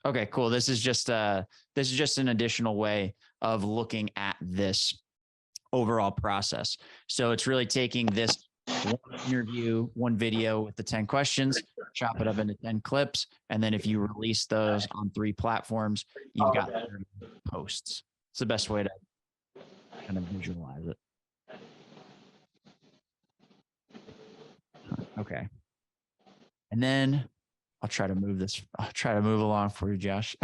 Okay, cool. This is just an additional way of looking at this overall process. So it's really taking this one interview, one video with the 10 questions, chop it up into 10 clips. And then if you release those on 3 platforms, you've got 30 posts. It's the best way to kind of visualize it. Okay. And then I'll try to move along for you, Josh.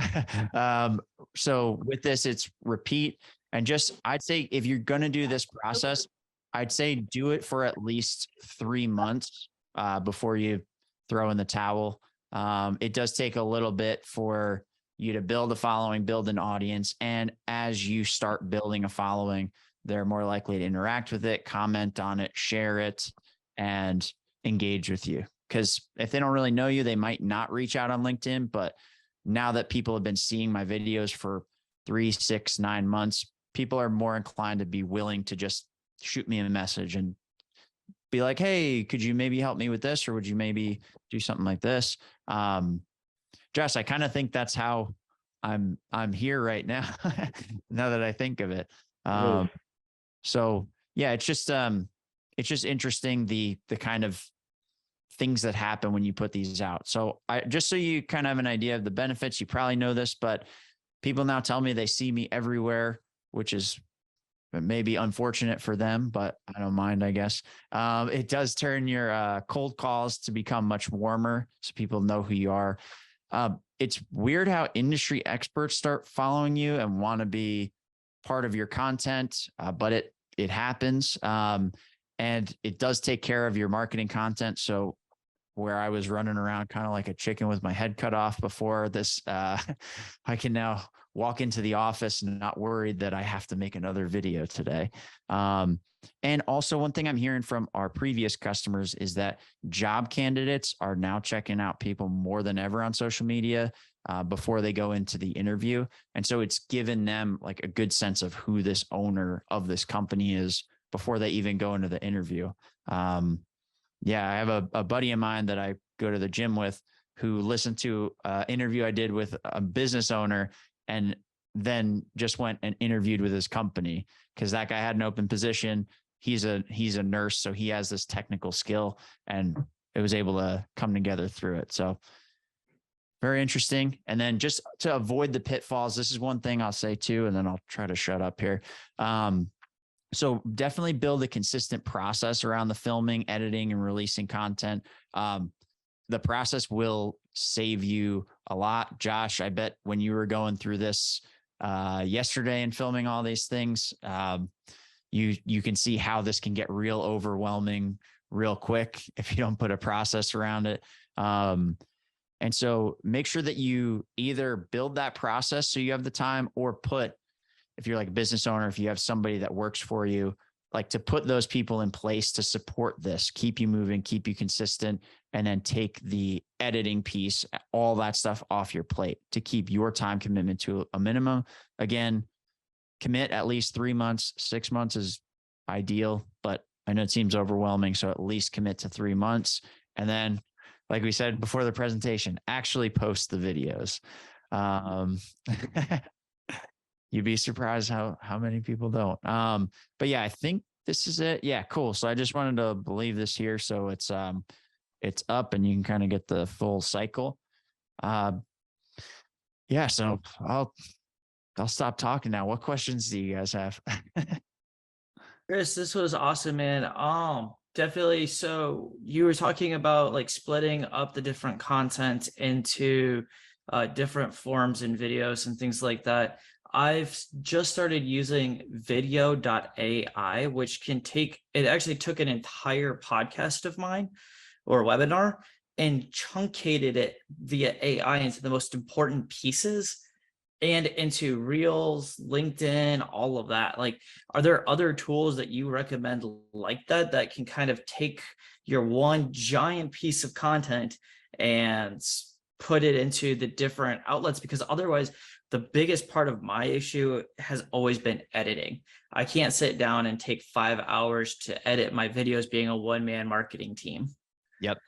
So with this, it's repeat. And just, I'd say if you're going to do this process, I'd say do it for at least 3 months before you throw in the towel. It does take a little bit for you to build a following, build an audience. And as you start building a following, they're more likely to interact with it, comment on it, share it, and engage with you. Because if they don't really know you, they might not reach out on LinkedIn. But now that people have been seeing my videos for 3, 6, 9 months, people are more inclined to be willing to just shoot me a message and be like, hey, could you maybe help me with this? Or would you maybe do something like this? Josh, I kind of think that's how I'm here right now, now that I think of it. So yeah, it's just interesting the kind of things that happen when you put these out. So just so you kind of have an idea of the benefits, you probably know this, but people now tell me they see me everywhere, which is maybe unfortunate for them, but I don't mind, I guess. It does turn your cold calls to become much warmer, so people know who you are. It's weird how industry experts start following you and want to be part of your content, but it happens. And it does take care of your marketing content. So where I was running around kind of like a chicken with my head cut off before this, I can now walk into the office and not worried that I have to make another video today. And also one thing I'm hearing from our previous customers is that job candidates are now checking out people more than ever on social media before they go into the interview. And so it's given them like a good sense of who this owner of this company is before they even go into the interview. Yeah, I have a buddy of mine that I go to the gym with who listened to an interview I did with a business owner and then just went and interviewed with his company because that guy had an open position. He's a nurse, so he has this technical skill and it was able to come together through it. So very interesting. And then just to avoid the pitfalls, this is one thing I'll say too, and then I'll try to shut up here. So definitely build a consistent process around the filming, editing, and releasing content. The process will save you a lot. Josh, I bet when you were going through this yesterday and filming all these things, you can see how this can get real overwhelming real quick if you don't put a process around it. And so make sure that you either build that process so you have the time, or if you're like a business owner, if you have somebody that works for you, like to put those people in place to support this, keep you moving, keep you consistent, and then take the editing piece, all that stuff off your plate to keep your time commitment to a minimum. Again, commit at least 3 months. 6 months is ideal, but I know it seems overwhelming. So at least commit to 3 months. And then, like we said before the presentation, actually post the videos. You'd be surprised how many people don't. But yeah, I think this is it. Yeah, cool. So I just wanted to leave this here. So it's up and you can kind of get the full cycle. Yeah, so I'll stop talking now. What questions do you guys have? Chris, this was awesome, man. Definitely. So you were talking about like splitting up the different content into different forms and videos and things like that. I've just started using video.ai, which it actually took an entire podcast of mine or webinar and truncated it via AI into the most important pieces and into Reels, LinkedIn, all of that. Like, are there other tools that you recommend like that can kind of take your one giant piece of content and put it into the different outlets? Because otherwise, the biggest part of my issue has always been editing. I can't sit down and take 5 hours to edit my videos being a one-man marketing team. Yep.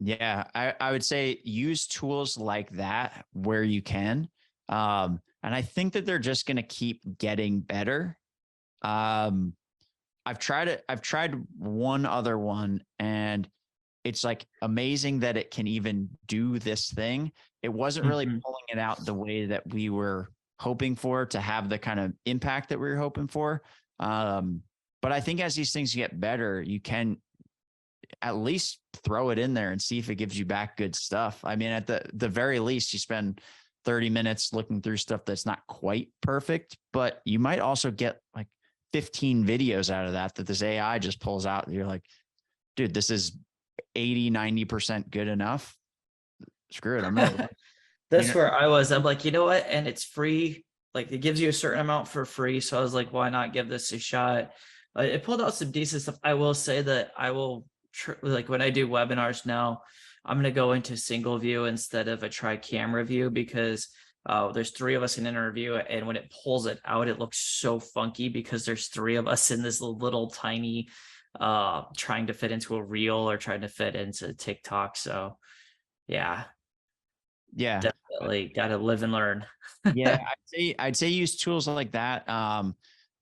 Yeah, I would say use tools like that where you can. And I think that they're just going to keep getting better. Um, I've tried one other one, and it's like amazing that it can even do this thing. It wasn't really Mhm. pulling it out the way that we were hoping for to have the kind of impact that we were hoping for. Um, but I think as these things get better, you can at least throw it in there and see if it gives you back good stuff. I mean, at the very least, you spend 30 minutes looking through stuff that's not quite perfect, but you might also get like 15 videos out of that this AI just pulls out. And you're like, dude, this is 80, 90% good enough. Screw it. I'm going to, you That's know, where I was. I'm like, you know what? And it's free. Like it gives you a certain amount for free. So I was like, why not give this a shot? It pulled out some decent stuff. I will say that I will like when I do webinars now, I'm going to go into single view instead of a tri-camera view because there's three of us in an interview, and when it pulls it out, it looks so funky because there's three of us in this little tiny trying to fit into a reel or trying to fit into TikTok. So yeah, yeah. definitely got to live and learn. Yeah, I'd say use tools like that.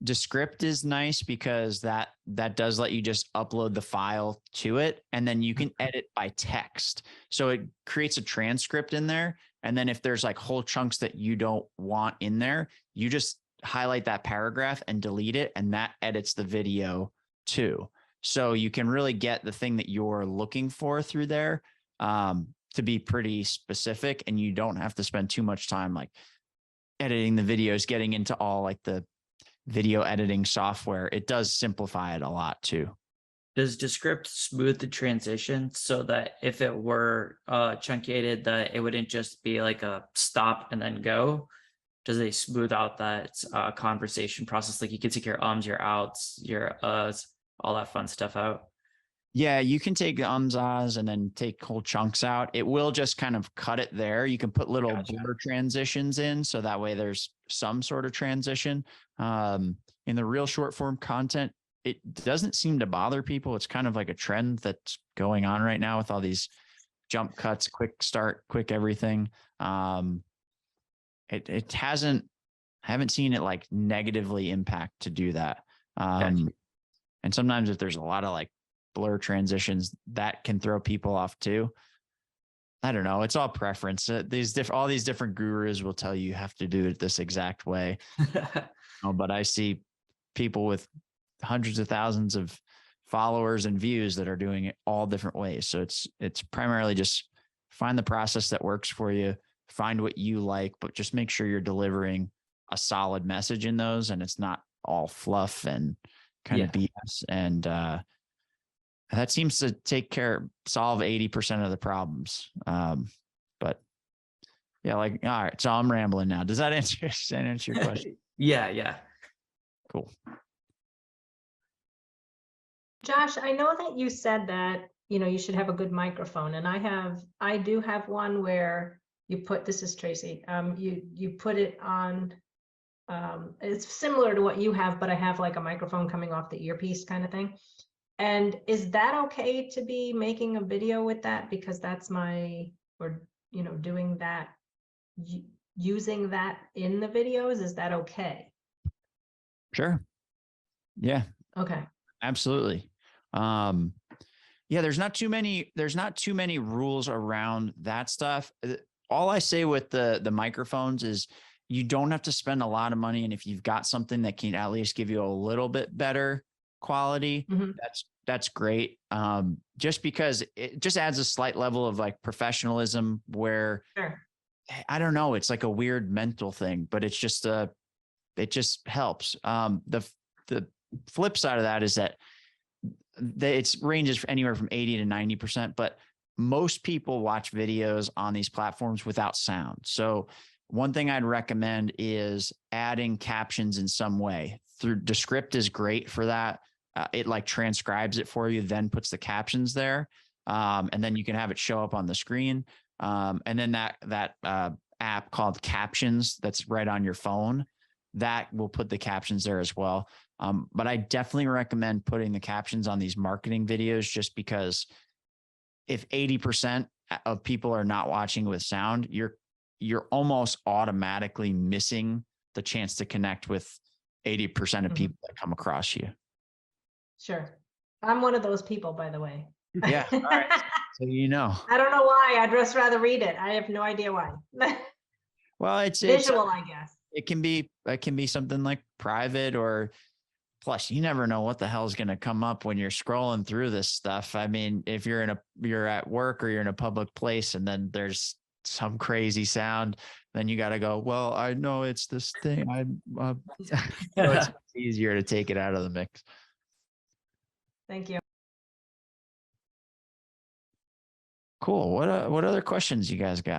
Descript is nice because that does let you just upload the file to it, and then you can edit by text. So it creates a transcript in there, and then if there's like whole chunks that you don't want in there, you just highlight that paragraph and delete it, and that edits the video too. So you can really get the thing that you're looking for through there, to be pretty specific, and you don't have to spend too much time like editing the videos, getting into all like the video editing software. It does simplify it a lot too. Does Descript smooth the transition so that if it were truncated, that it wouldn't just be like a stop and then go? Does they smooth out that conversation process? Like you can take your ums, your outs, your uhs, all that fun stuff out. Yeah, you can take the ums, ahs, and then take whole chunks out. It will just kind of cut it there. You can put little Gotcha. blur transitions in, so that way there's some sort of transition. In the real short form content, it doesn't seem to bother people. It's kind of like a trend that's going on right now with all these jump cuts, quick start, quick everything. It hasn't, I haven't seen it like negatively impact to do that. Gotcha. And sometimes if there's a lot of like blur transitions, that can throw people off too. I don't know. It's all preference. All these different gurus will tell you have to do it this exact way. But I see people with hundreds of thousands of followers and views that are doing it all different ways. So it's primarily just find the process that works for you, find what you like, but just make sure you're delivering a solid message in those, and it's not all fluff and kind of Yeah. BS. And that seems to solve 80% of the problems. But yeah, like, all right, so I'm rambling now. Does that answer your question? Yeah, yeah. Cool. Josh, I know that you said that, you should have a good microphone, and I do have one where this is Tracy, you put it on, it's similar to what you have, but I have like a microphone coming off the earpiece kind of thing. And is that okay to be making a video with that? Because that's doing that, using that in the videos, is that okay? Sure. Yeah, Okay. absolutely. Yeah, there's not too many rules around that stuff. All I say with the microphones is you don't have to spend a lot of money. And if you've got something that can at least give you a little bit better quality, Mhm. that's great. Just because it just adds a slight level of like professionalism where Sure. I don't know, it's like a weird mental thing, but it just helps. The flip side of that is that it ranges anywhere from 80 to 90%, but most people watch videos on these platforms without sound. So one thing I'd recommend is adding captions in some way. Through Descript is great for that. It like transcribes it for you, then puts the captions there. And then you can have it show up on the screen. And then that app called Captions that's right on your phone, that will put the captions there as well. But I definitely recommend putting the captions on these marketing videos just because if 80% of people are not watching with sound, you're almost automatically missing the chance to connect with 80% of people that come across you. Sure. I'm one of those people, by the way. Yeah. All right. So, you know, I don't know why. I'd just rather read it. I have no idea why. well, it's Visual, I guess. it can be something like private, or plus you never know what the hell is going to come up when you're scrolling through this stuff. I mean, if you're at work or you're in a public place and then there's some crazy sound, then you got to go, well, I know it's this thing. So it's easier to take it out of the mix. Thank you. Cool. What other questions you guys got?